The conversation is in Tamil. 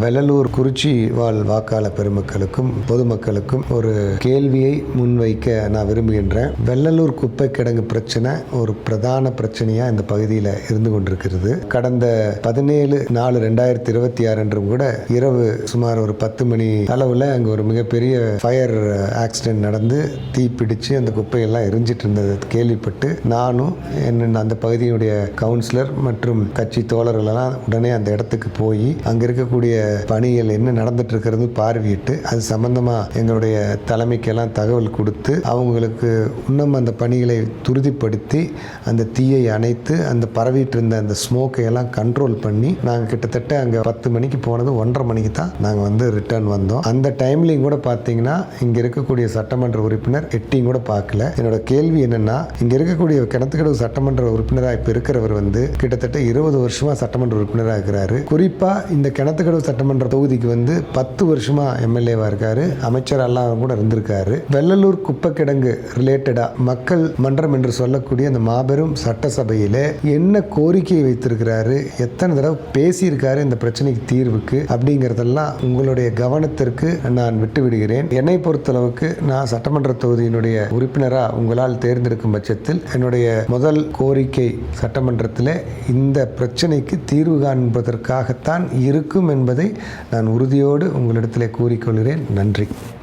வெள்ளலூர் குறிச்சி வாழ் வாக்காளர் பெருமக்களுக்கும் பொதுமக்களுக்கும் ஒரு கேள்வியை முன்வைக்க நான் விரும்புகின்றேன். வெள்ளலூர் குப்பை கிடங்கு பிரச்சனை ஒரு பிரதான பிரச்சனையா இந்த பகுதியில் இருந்து கொண்டிருக்கிறது. கடந்த 17/4/2026 அன்றும் கூட இரவு சுமார் ஒரு 10 மணி அளவில் அங்கே ஒரு மிகப்பெரிய ஃபயர் ஆக்சிடென்ட் நடந்து தீப்பிடிச்சு அந்த குப்பையெல்லாம் எரிஞ்சிட்டு இருந்ததை கேள்விப்பட்டு நானும் அந்த பகுதியுடைய கவுன்சிலர் மற்றும் கட்சி தோழர்களெல்லாம் உடனே அந்த இடத்துக்கு போய் அங்கே இருக்கக்கூடிய பணிகள் என்ன நடந்துட்டு இருக்கிறது பார்வையிட்டு அது சம்பந்தமா எங்களுடைய தலைமைக்கெல்லாம் தகவல் கொடுத்து அவங்களுக்கு இன்னும் அந்த பணிகளை துரிதப்படுத்தி அந்த தீயை அணைத்து அந்த பரவிட்டு இருந்த அந்த ஸ்மோக்கை எல்லாம் கண்ட்ரோல் பண்ணி நாங்கள் கிட்டத்தட்ட அங்கே 10 மணிக்கு போனது 1:30 மணிக்கு தான் நாங்கள் ரிட்டர்ன் வந்தோம். அந்த டைம்லையும் கூட பார்த்தீங்கன்னா இங்கே இருக்கக்கூடிய சட்டமன்ற உறுப்பினர் எட்டியும் கூட பார்க்கல. என்னோட கேள்வி என்னன்னா, இங்கே இருக்கக்கூடிய கிணத்துக்கடவு சட்டமன்ற உறுப்பினராக இப்போ இருக்கிறவர் கிட்டத்தட்ட 20 வருஷமா சட்டமன்ற உறுப்பினராக இருக்கிறாரு. குறிப்பா இந்த கிணத்துக்கடவு சட்டமன்ற தொகுதிக்கு 10 வருஷமா எம்எல்ஏவா இருக்காரு, அமைச்சரெல்லாம் கூட இருந்திருக்காரு. வெள்ளலூர் குப்பை கிடங்கு ரிலேட்டடா மக்கள் மன்றம் என்று சொல்லக்கூடிய அந்த மாபெரும் சட்டசபையில என்ன கோரிக்கை வைத்திருக்கிறாரு, எத்தனை தடவை பேசியிருக்காரு இந்த பிரச்சனைக்கு தீர்வுக்கு அப்படிங்கிறதெல்லாம் உங்களுடைய கவனத்திற்கு நான் விட்டு விடுகிறேன். என்னை பொறுத்தளவுக்கு நான் சட்டமன்ற தொகுதியினுடைய உறுப்பினராக உங்களால் தேர்ந்தெடுக்கும் பட்சத்தில் என்னுடைய முதல் கோரிக்கை சட்டமன்றத்தில் இந்த பிரச்சனைக்கு தீர்வு காண்பதற்காகத்தான் இருக்கும் என்பதை நான் உறுதியோடு உங்களிடத்திலே கூறிக்கொள்கிறேன். நன்றி.